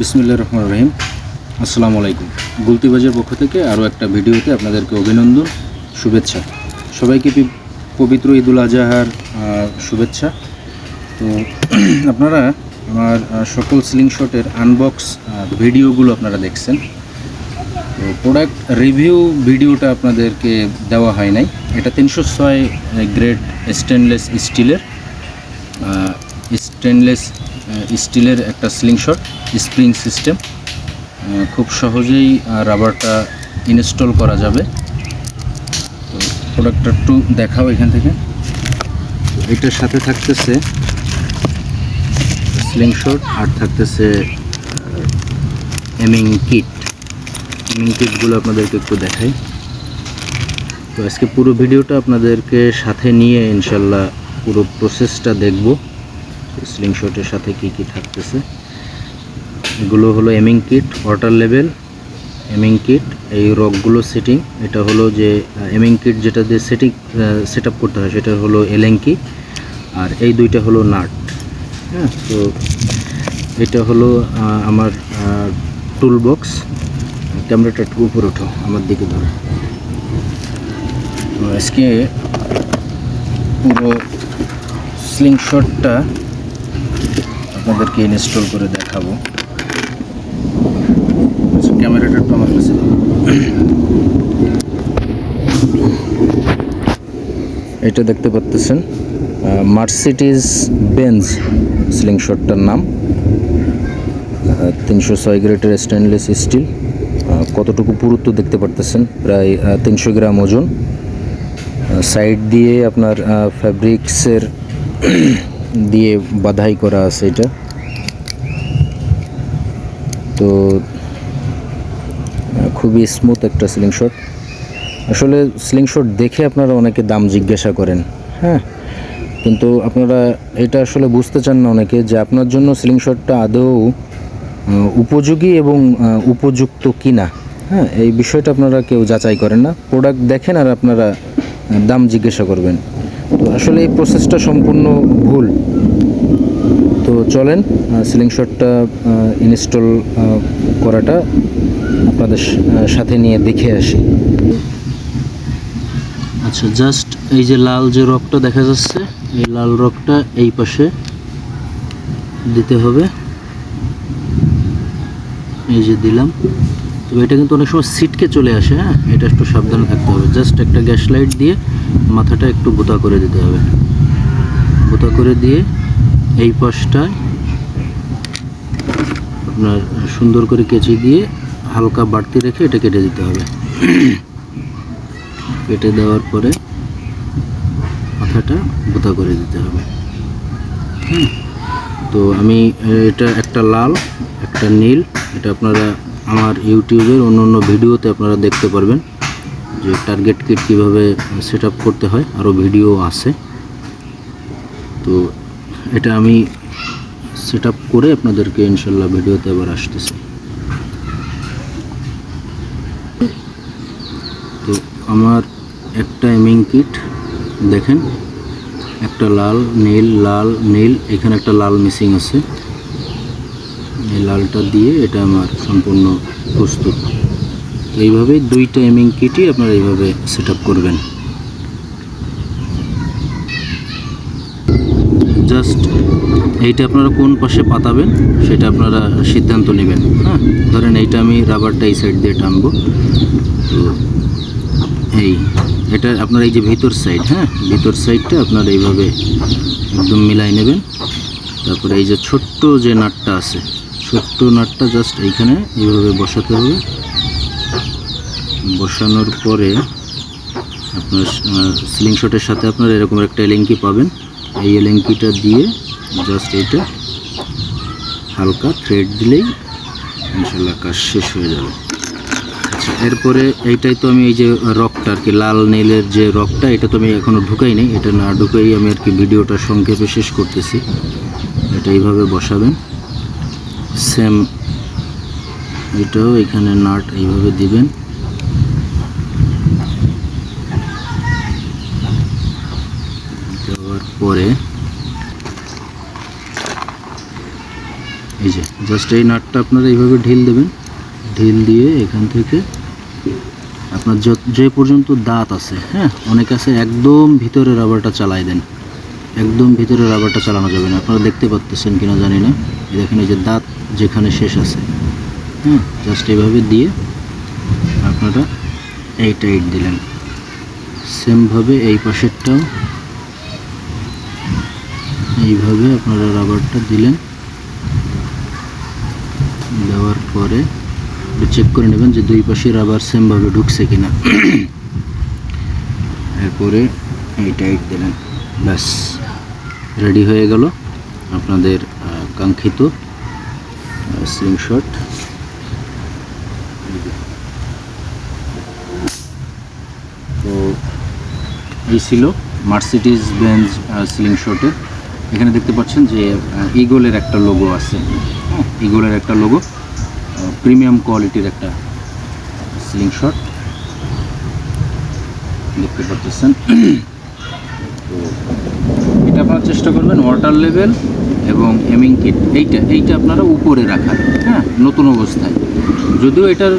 বিসমিল্লাহির রহমানির রহিম। আসসালামু আলাইকুম। গুলতিবাজের পক্ষ থেকে আরও একটা ভিডিওতে আপনাদেরকে অভিনন্দন, শুভেচ্ছা। সবাইকে পবিত্র ঈদুল আজহার শুভেচ্ছা। তো আপনারা আমার সকল সিলিং শটের আনবক্স ভিডিওগুলো আপনারা দেখছেন। তো প্রোডাক্ট রিভিউ ভিডিওটা আপনাদেরকে দেওয়া হয় নাই। এটা 306 গ্রেড স্টেনলেস স্টিলের একটা সিলিং শট, স্প্রিং সিস্টেম। খুব সহজেই রাবারটা ইনস্টল করা যাবে। তো প্রোডাক্টটা একটু দেখাও এখান থেকে। এটার সাথে থাকতেছে সিলিং শট আর থাকতেছে এমিং কিটগুলো আপনাদেরকে একটু দেখাই। তো আজকে পুরো ভিডিওটা আপনাদেরকে সাথে নিয়ে ইনশাল্লাহ পুরো প্রসেসটা দেখব। সিলিং শটের সাথে কি কি থাকতেছে এগুলো হলো এমিং কিট, ওয়াটার লেভেল এমিং কিট, এই রকগুলো সেটিং। এটা হলো যে এমিং কিট যেটা দিয়ে সেট আপ করতে হয় সেটা হলো এলেঙ্কি, আর এই দুইটা হলো নাট। হ্যাঁ, তো এটা হলো আমার টুল বক্স। ক্যামেরাটা একটু উপরে ওঠো, আমার দিকে ধরো। আজকে পুরো সিলিং শটটা আপনাদেরকে ইনস্টল করে দেখাবো। ক্যামেরাটা একটু আমার কাছে দাও। এটা দেখতে পাচ্ছেন মার্সিডিজ বেঞ্জ সিলিং শটটার নাম। 306 গ্রেডের স্টেনলেস স্টিল। কতটুকু পুরুত্ব দেখতে পারতেছেন, প্রায় 300 গ্রাম ওজন। সাইড দিয়ে আপনার ফ্যাব্রিক্সের দিয়ে বাধাই করা আছে এটা। তো খুবই স্মুথ একটা সিলিং শট। আসলে সিলিং শট দেখে আপনারা অনেকে দাম জিজ্ঞাসা করেন, হ্যাঁ, কিন্তু আপনারা এটা আসলে বুঝতে চান না অনেকে যে আপনার জন্য সিলিং শটটা আদৌ উপযোগী এবং উপযুক্ত কিনা। হ্যাঁ, এই বিষয়টা আপনারা কেউ যাচাই করেন না, প্রোডাক্ট দেখেন আর আপনারা দাম জিজ্ঞাসা করবেন। তো আসলে এই প্রসেসটা সম্পূর্ণ ভুল। তো চলেন সিলিং শটটা ইনস্টল করাটা আপনাদের সাথে নিয়ে দেখে আসি। আচ্ছা, জাস্ট এই যে লাল যে রকটা দেখা যাচ্ছে, এই লাল রকটা এই পাশে দিতে হবে। এই যে দিলাম। তবে এটা কিন্তু অনেক সময় সিটকে চলে আসে, হ্যাঁ, এটা একটু সাবধানে থাকতে হবে। জাস্ট একটা গ্যাস লাইট দিয়ে মাথাটা একটু বোতা করে দিতে হবে। বোতা করে দিয়ে এই পাশটায় আপনার সুন্দর করে কেচি দিয়ে হালকা বাড়তি রেখে এটা কেটে দিতে হবে। কেটে দেওয়ার পরে মাথাটা বোতা করে দিতে হবে। তো আমি এটা একটা লাল একটা নীল, এটা আপনারা আমার ইউটিউবের অন্য ভিডিওতে আপনারা দেখতে পারবেন যে টার্গেট কিট কীভাবে সেট আপ করতে হয়, আরও ভিডিও আছে। তো এটা আমি সেট আপ করে আপনাদেরকে ইনশাল্লাহ ভিডিওতে আবার আসতেছি। তো আমার একটা এমিং কিট দেখেন, একটা লাল নীল, এখানে একটা লাল মিসিং আছে। এই লালটা দিয়ে এটা আমার সম্পূর্ণ প্রস্তুত। এইভাবে দুইটা এমিং কিটই আপনারা এইভাবে সেট আপ করবেন। জাস্ট এইটা আপনারা কোন পাশে পাতাবেন সেটা আপনারা সিদ্ধান্ত নেবেন। হ্যাঁ, ধরেন এইটা আমি রাবারটা এই সাইড দিয়ে টানবো। তো এটা আপনার এই যে ভিতর সাইড, হ্যাঁ, ভিতর সাইডটা আপনারা এইভাবে একদম মিলাই নেবেন। তারপরে এই যে ছোট্ট যে নাটটা আছে, ছোট্ট নাটটা জাস্ট এইখানে এইভাবে বসাতে হবে। বসানোর পরে আপনার সিলিং শটের সাথে আপনার এরকম একটা এলেঙ্কি পাবেন। এই এলেঙ্কিটা দিয়ে জাস্ট এইটা হালকা থ্রেড দিলেই ইনশাল্লাহ কাজ শেষ হয়ে যাবে। আচ্ছা, এরপরে এইটাই তো আমি এই যে রকটা আর কি, লাল নীলের যে রকটা, এটা তো আমি এখনও ঢুকাই নেই। এটা না ঢুকাই আমি আর কি ভিডিওটা সংক্ষেপে শেষ করতেছি। এটা এইভাবে বসাবেন। সেম এটাও এখানে নাট এইভাবে দিবেন। দেওয়ার পরে এই যে জাস্ট এই নাটটা আপনারা এইভাবে ঢিল দেবেন, ঢিল দিয়ে এখান থেকে আপনার যে পর্যন্ত দাঁত আছে, হ্যাঁ, অনেক আছে একদম ভিতরে রাবারটা চালাই দেন, একদম ভিতরে রাবারটা চালানো যাবে না। আপনারা দেখতে পাচ্ছেন কিনা জানি না, এই দেখেন এই যে দাঁত যেখানে শেষ আছে, হ্যাঁ, জাস্ট এইভাবে দিয়ে আপনারা এই টাইট দিলেন। সেমভাবে এই পাশেরটাও এইভাবে আপনারা রাবারটা দিলেন, দেওয়ার পরে চেক করে নেবেন যে দুই পাশে রাবার সেমভাবে ঢুকছে কিনা। এরপরে এই টাইট দিলেন, ব্যাস রেডি হয়ে গেল আপনাদের কাঙ্ক্ষিত স্লিংশট। তো এই ছিল মার্সিডিজ বেঞ্জ স্লিংশটের। এখানে দেখতে পাচ্ছেন যে ইগলের একটা লোগো আছে, ইগলের একটা লোগো, প্রিমিয়াম কোয়ালিটির একটা স্লিংশট দেখতে পাচ্ছেন। তো এটা আপনারা চেষ্টা করবেন ওয়াটার লেভেল এবং এমিং কিট এইটা আপনারা উপরে রাখার, হ্যাঁ, নতুন অবস্থায়। যদিও এটার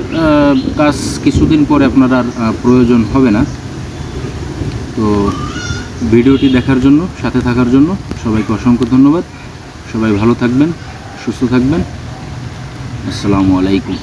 কাজ কিছুদিন পরে আপনার আর প্রয়োজন হবে না। তো ভিডিওটি দেখার জন্য, সাথে থাকার জন্য সবাইকে অসংখ্য ধন্যবাদ। সবাই ভালো থাকবেন, সুস্থ থাকবেন। আসসালামু আলাইকুম।